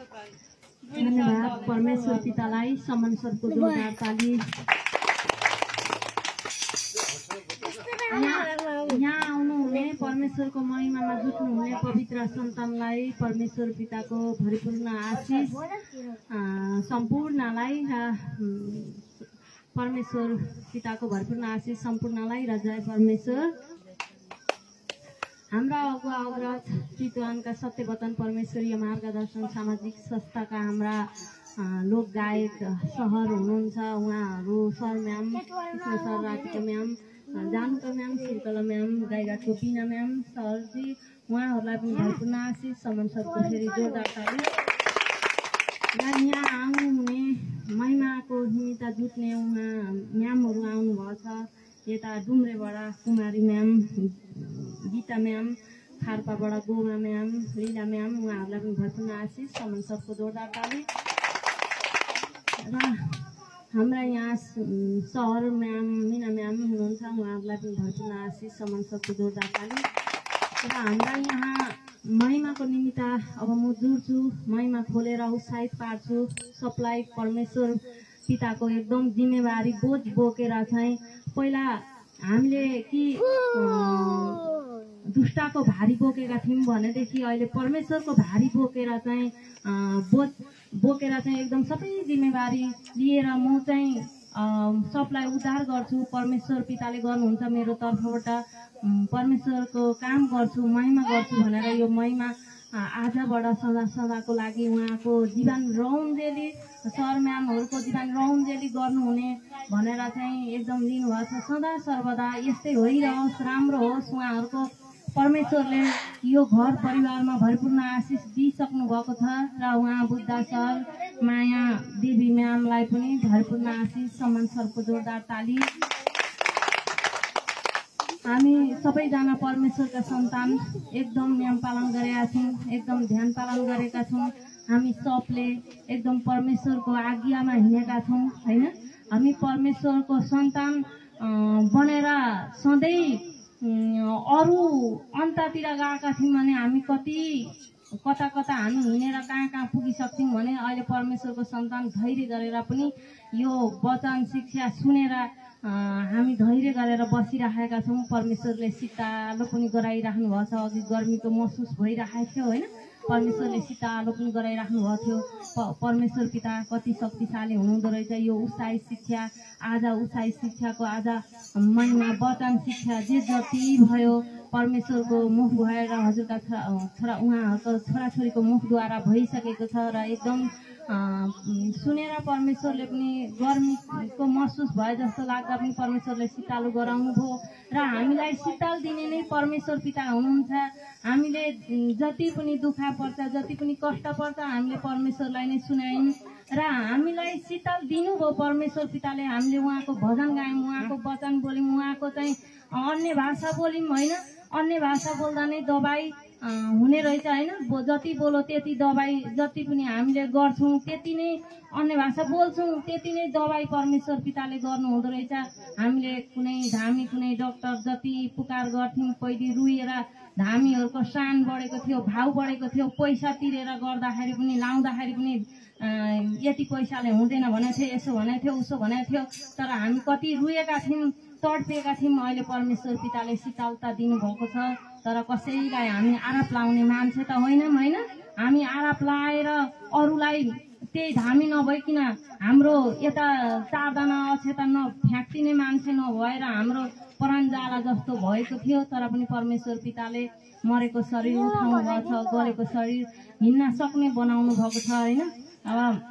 धन्यवाद परमेश्वर पितालाई समन सरको जोरदार ताली। यहाँ आउनुहुने परमेश्वरको महिमामा जुट्नुहुने पवित्र सन्तानलाई परमेश्वर पिताको भरिपूर्ण आशिष सम्पूर्णलाई र परमेश्वर पिताको भरिपूर्ण आशिष सम्पूर्णलाई र जय परमेश्वर। हाम्रा अगुवा अग्रज चितवनका सत्यवचन परमेश्वरीय मार्गदर्शन सामाजिक संस्थाका हाम्रा लोक गायक सहर हुनुहुन्छ, उहाँहरू sir ma'am, Krishna sir, Ratika ma'am, Januka ma'am, Shilkala ma'am, गाईघाटको बिना म्याम सरजी, उहाँहरूलाई पनि भरिपूर्ण आशिष समन सरको फेरि जोरदार ताली। र यहाँ आउनुहुने महिमाको निमित्त जुट्ने उहाँ म्यामहरू आउनुभएको छ। यता डुम्रेबाट कुमारी म्याम, गीता म्याम, खारपाबाट गोमा म्याम, लीला म्याम, उहाँहरूलाई पनि भरिपूर्ण आशिष समन सरको जोरदार ताली। र हाम्रा यहाँ सहर म्याम मिना म्याम हुनुहुन्छ, उहाँहरूलाई पनि भरिपूर्ण आशिष समन सरको जोरदार ताली। र हाम्रा यहाँ महिमाको निमित्त अब म जुड्छु, महिमा खोलेर उत्साहित पार्छु सबलाई। परमेश्वर पिताको एकदम जिम्मेवारी बोझ बोकेर चाहिँ पहिला हामीले कि दुष्टको भारी बोकेका थियौँ भनेदेखि अहिले परमेश्वरको भारी बोकेर चाहिँ बोझ बोकेर चाहिँ एकदम सबै जिम्मेवारी लिएर म चाहिँ सबलाई उद्धार गर्छु। परमेश्वर पिताले गर्नुहुन्छ, मेरो तर्फबाट परमेश्वरको काम गर्छु, महिमा गर्छु भनेर यो महिमा आजबाट सदा सदाको लागि उहाँको जीवन रौन्जेली सर म्यामहरूको जीवन रौन्जेली गर्नुहुने भनेर चाहिँ एकदम लिनुभएको छ। सदा सर्वदा यस्तै होइरहोस्, राम्रो होस्। उहाँहरूको परमेश्वरले यो घर परिवारमा भरिपूर्ण आशिष दिइसक्नु भएको छ र उहाँ बुद्ध सर, माया देवी म्यामलाई पनि भरिपूर्ण आशिष समन सरको जोरदार ताली। हामी सबैजना परमेश्वरका सन्तान एकदम नियम पालन गरेका छौँ, एकदम ध्यान पालन गरेका छौँ। हामी सबले एकदम परमेश्वरको आज्ञामा हिँडेका छौँ हैन। हामी परमेश्वरको सन्तान बनेर सधैँ अरू अन्ततिर गएका थियौँ भने हामी कता कता हामी हिँडेर कहाँ कहाँ पुगिसक्थ्यौँ भने अहिले परमेश्वरको सन्तान धैर्य गरेर पनि यो वचन शिक्षा सुनेर हामी धैर्य गरेर बसिराखेका छौँ। परमेश्वरले शीतलो पनि गराइराख्नु भएको छ। अघि गर्मीको महसुस भइरहेको थियो होइन, परमेश्वरले शीतलो पनि गराइराख्नु भएको थियो। परमेश्वर पिता कति शक्तिशाली हुनुहुँदो रहेछ। यो उत्साहित शिक्षा आज उत्साहित शिक्षाको आज महिमा वचन शिक्षा जे जति भयो परमेश्वरको मुख भएर हजुरका छोरा उहाँहरूको छोराछोरीको मुखद्वारा भइसकेको छ र एकदम सुनेर परमेश्वरले पनि गर्मीको महसुस भए जस्तो लाग्दा पनि परमेश्वरले शीतल गराउनु भयो र हामीलाई शीतल दिने नै परमेश्वर पिता हुनुहुन्छ। हामीले जति पनि दुःख पर्छ, जति पनि कष्ट पर्छ, हामीले परमेश्वरलाई नै सुनायौँ र हामीलाई शीतल दिनुभयो परमेश्वर पिताले। हामीले उहाँको भजन गायौँ, उहाँको वचन बोल्यौँ, उहाँको चाहिँ अन्य भाषा बोल्यौँ होइन। अन्य भाषा बोल्दा नै दबाई हुने रहेछ होइन। जति बोलो त्यति दबाई, जति पनि हामीले गर्छौँ त्यति नै अन्य भाषा बोल्छौँ त्यति नै दबाई परमेश्वर पिताले गर्नुहुँदो रहेछ। हामीले कुनै धामी कुनै डक्टर जति पुकार गर्थ्यौँ, पहिले रुएर धामीहरूको सान बढेको थियो, भाउ बढेको थियो, पैसा तिरेर गर्दाखेरि पनि लाउँदाखेरि पनि यति पैसाले हुँदैन भनेको थियो, यसो भनेको थियो, उसो भनेको थियो। तर हामी कति रुएका थियौँ, तडपिएका थियौँ। अहिले परमेश्वर पिताले शीतलता दिनुभएको छ। तर कसैलाई हामी आरोप लाउने मान्छे त होइनौँ होइन। हामी आरोप लाएर अरूलाई त्यही धामी नभइकन हाम्रो यता चारजना अक्षता फ्याँक्दिने मान्छे नभएर हाम्रो प्राण जाला जस्तो भएको थियो। तर पनि परमेश्वर पिताले मरेको शरीर उठाउनु भएको छ, गलेको शरीर हिँड्न सक्ने बनाउनु भएको छ होइन। अब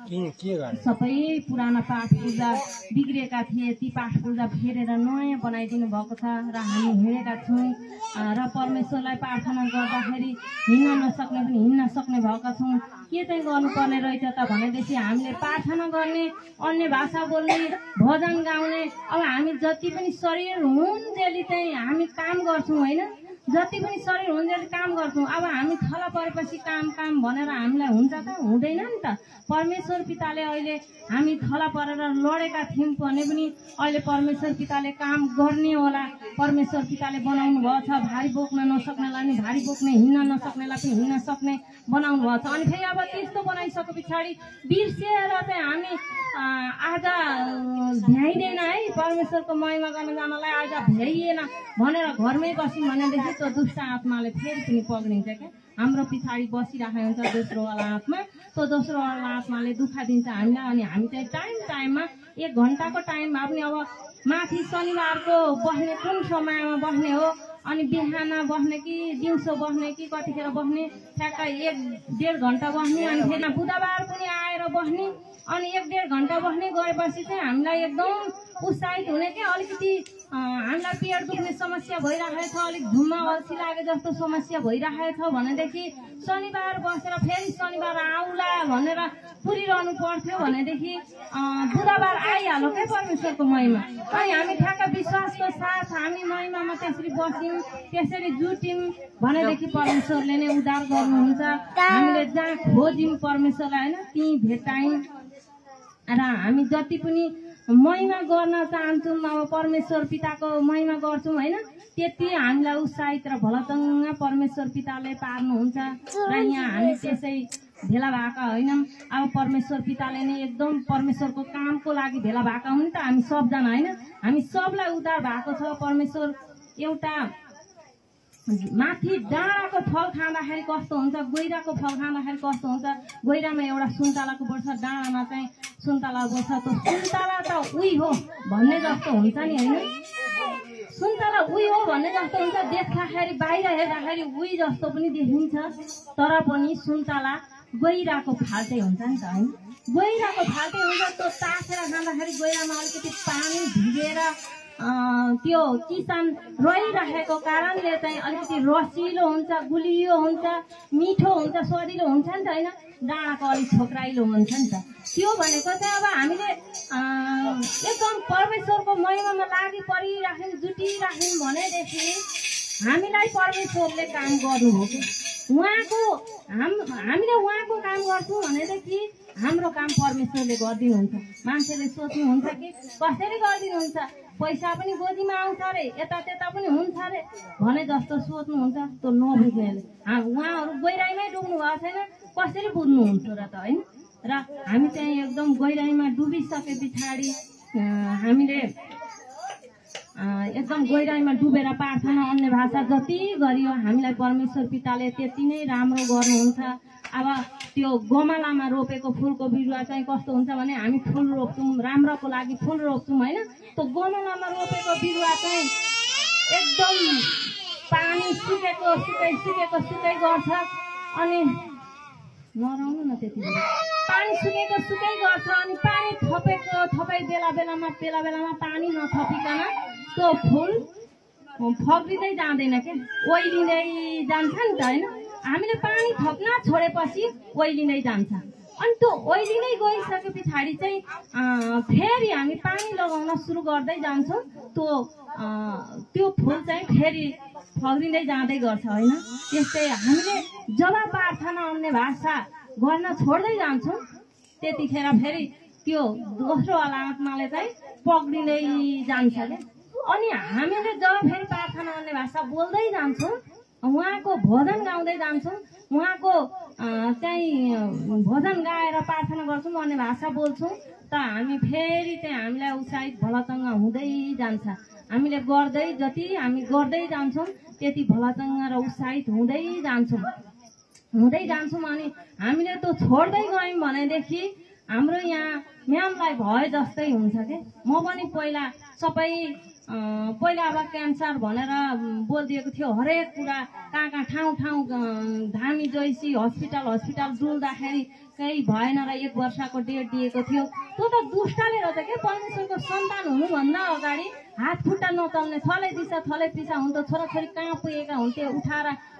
सबै पुराना पाठ पूजा बिग्रेका थिए, ती पाठ पूजा फेरेर नयाँ बनाइदिनु भएको छ र हामी हिँडेका छौँ र परमेश्वरलाई प्रार्थना गर्दाखेरि हिँड्न नसक्ने पनि हिँड्न सक्ने भएका छौँ। के चाहिँ गर्नुपर्ने रहेछ त भनेदेखि हामीले प्रार्थना गर्ने, अन्य भाषा बोल्ने, भजन गाउने। अब हामी जति पनि शरीर हुन्जेली चाहिँ हामी काम गर्छौँ होइन। जति पनि शरीर हुन्छ काम गर्छौँ। अब हामी थला परेपछि काम काम भनेर हामीलाई हुन्छ त हुँदैन नि त। परमेश्वर पिताले अहिले हामी थला परेर लडेका थियौँ भने पनि अहिले परमेश्वर पिताले काम गर्ने होला। परमेश्वर पिताले बनाउनु भएको छ, भारी बोक्न नसक्नेलाई नि भारी बोक्ने, हिँड्न नसक्नेलाई पनि हिँड्न सक्ने बनाउनु भएको छ। अनि फेरि अब त्यस्तो बनाइसके पछाडि बिर्सिएर चाहिँ हामी आज भ्याइँदैन है, परमेश्वरको महिमा गर्न जानलाई आज भ्याइएन भनेर घरमै बस्यौँ भनेदेखि त्यो दुष्ट आत्माले फेरि पनि पक्रिन्छ क्या। हाम्रो पछाडि बसिरहेको हुन्छ दोस्रोवाला आत्मा। त्यो दोस्रोवाला आत्माले दुःख दिन्छ हामीलाई। अनि हामी चाहिँ टाइममा 1 घन्टाको टाइममा पनि अब माथि शनिबारको बस्ने कुन समयमा बस्ने हो, अनि बिहान बस्ने कि दिउँसो बस्ने कि कतिखेर बस्ने, ठ्याक्कै 1-1.5 घन्टा बस्ने। अनि फेरि बुधबार पनि आएर बस्ने, अनि 1-1.5 घन्टा बस्ने गएपछि चाहिँ हामीलाई एकदम उत्साहित हुने क्या। अलिकति हामीलाई पेट दुख्ने समस्या भइरहेको छ, अलिक धुम्मा अल्छी लागे जस्तो समस्या भइरहेको छ भनेदेखि शनिबार बसेर फेरि शनिबार आउला भनेर पुरिरहनु पर्थ्यो भनेदेखि बुधबार आइहाल्यो क्या परमेश्वरको महिमा। अनि हामी ठ्याक्क विश्वासको साथ हामी महिमामा त्यसरी बस्यौँ, त्यसरी जुट्यौँ भनेदेखि परमेश्वरले नै उद्धार गर्नुहुन्छ। हामीले जहाँ खोज्यौँ परमेश्वरलाई होइन त्यहीँ भेटायौँ। र हामी जति पनि महिमा गर्न चाहन्छौँ, अब परमेश्वर पिताको महिमा गर्छौँ होइन, त्यति हामीलाई उत्साहित र भलचङ्ग परमेश्वर पिताले पार्नुहुन्छ। र यहाँ हामी त्यसै भेला भएका होइनौँ। अब परमेश्वर पिताले नै एकदम परमेश्वरको कामको लागि भेला भएका हुन् त हामी सबजना होइन। हामी सबलाई उद्धार भएको छ। परमेश्वर एउटा माथि डाँडाको फल खाँदाखेरि कस्तो हुन्छ, गैराको फल खाँदाखेरि कस्तो हुन्छ। गैरामा एउटा सुन्तलाको बढ्छ, डाँडामा चाहिँ सुन्तला बढ्छ। त्यो सुन्तला त उही हो भन्ने जस्तो हुन्छ नि होइन, सुन्तला उही हो भन्ने जस्तो हुन्छ। देख्दाखेरि बाहिर हेर्दाखेरि उही जस्तो पनि देखिन्छ, तर पनि सुन्तला गैराको फाल्टै हुन्छ नि त होइन। गैराको फाल्टै हुन्छ। त्यो तासेर खाँदाखेरि गैरामा अलिकति पानी भिजेर त्यो किसान रहिरहेको कारणले चाहिँ अलिकति रसिलो हुन्छ, गुलियो हुन्छ, मिठो हुन्छ, स्वादिलो हुन्छ नि त होइन। डाँडाको अलिक छोक्राइलो हुन्छ नि त। त्यो भनेको चाहिँ अब हामीले एकदम परमेश्वरको महिमामा लागि परिराख्यौँ, जुटिराख्यौँ भनेदेखि हामीलाई परमेश्वरले काम गर्नु हो कि हामीले उहाँको काम गर्छौँ भनेदेखि हाम्रो काम परमेश्वरले गरिदिनुहुन्छ। मान्छेले सोच्नुहुन्छ कि कसरी गरिदिनुहुन्छ, पैसा पनि गोजीमा आउँछ अरे, यता त्यता पनि हुन्छ अरे भने जस्तो सोच्नुहुन्छ। त्यो नबुझ्नेले उहाँहरू गहिराइमै डुब्नु भएको छैन, कसरी बुझ्नुहुन्छ र त होइन। र हामी चाहिँ एकदम गहिराइमा डुबिसके पछाडि हामीले एकदम गहिराइमा डुबेर प्रार्थना अन्य भाषा जति गरियो हामीलाई परमेश्वर पिताले त्यति नै राम्रो गर्नुहुन्छ। अब त्यो गमलामा रोपेको फुलको बिरुवा चाहिँ कस्तो हुन्छ भने हामी फुल रोप्छौँ, राम्रोको लागि फुल रोप्छौँ होइन। त्यो गमलामा रोपेको बिरुवा चाहिँ एकदम पानी सुकेको गर्छ। अनि नराउनु न त्यति बेला पानी सुकै गर्छ। अनि पानी थपै बेला बेलामा पानी नथपिकन त्यो फुल फक्रिँदै जाँदैन क्या, ओइलिँदै जान्छ नि त होइन। हामीले पानी थप्न छोडेपछि ओइलिँदै जान्छ। अनि त्यो ओइलिँदै गइसके पछाडि चाहिँ फेरि हामी पानी लगाउन सुरु गर्दै जान्छौँ। त्यो फुल चाहिँ फेरि फक्रिँदै जाँदै गर्छ होइन। त्यस्तै हामीले जब प्रार्थना अन्य भाषा गर्न छोड्दै जान्छौँ त्यतिखेर फेरि त्यो दोस्रोवाला आत्माले चाहिँ पक्रिँदै जान्छ क्या। अनि हामीले जब फेरि प्रार्थना अन्य भाषा बोल्दै जान्छौँ, उहाँको भजन गाउँदै जान्छौँ, उहाँको चाहिँ भजन गाएर प्रार्थना गर्छौँ, अन्य भाषा बोल्छौँ त हामी फेरि चाहिँ हामीलाई उत्साहित भलचङ्ग हुँदै जान्छ। हामीले जति हामी गर्दै जान्छौँ त्यति भलचङ्ग र उत्साहित हुँदै जान्छौँ। अनि हामीले त्यो छोड्दै गयौँ भनेदेखि हाम्रो यहाँ म्यामलाई भए जस्तै हुन्छ क्या। म पनि पहिला अब क्यान्सर भनेर बोलिदिएको थियो, हरेक कुरा कहाँ ठाउँ धामी जैसी हस्पिटल डुल्दाखेरि केही भएन र 1 वर्षको डेट दिएको थियो। त्यो त दुष्टले रहेछ क्या। परमेश्वरको सन्तान हुनुभन्दा अगाडि हात खुट्टा नचल्ने, थलै पिसा हुन्थ्यो, छोराछोरी कहाँ पुगेका हुन्थ्यो,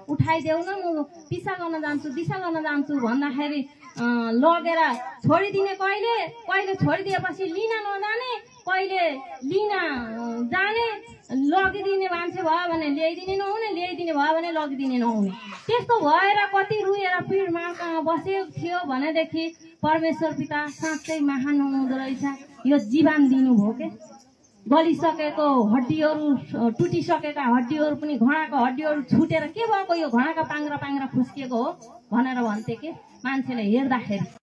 उठाइदेऊ न म दिशा गर्न जान्छु भन्दाखेरि लगेर छोडिदिने, कहिले छोडिदिएपछि लिन नजाने, कहिले लिन जाने, लगिदिने मान्छे भयो भने ल्याइदिने नहुने, ल्याइदिने भयो भने लगिदिने नहुने। त्यस्तो भएर कति रुएर पीडमा बसेको थियो भनेदेखि परमेश्वर पिता साँच्चै महान हुनुहुँदो रहेछ। यो जीवन दिनुभयो के, गलिसकेको हड्डीहरू, टुटिसकेका हड्डीहरू पनि, घोडाको हड्डीहरू छुटेर के भएको, यो घोडाका पाङ्रा पाङ्रा खुस्किएको हो भनेर भन्थे के मान्छेले हेर्दाखेरि।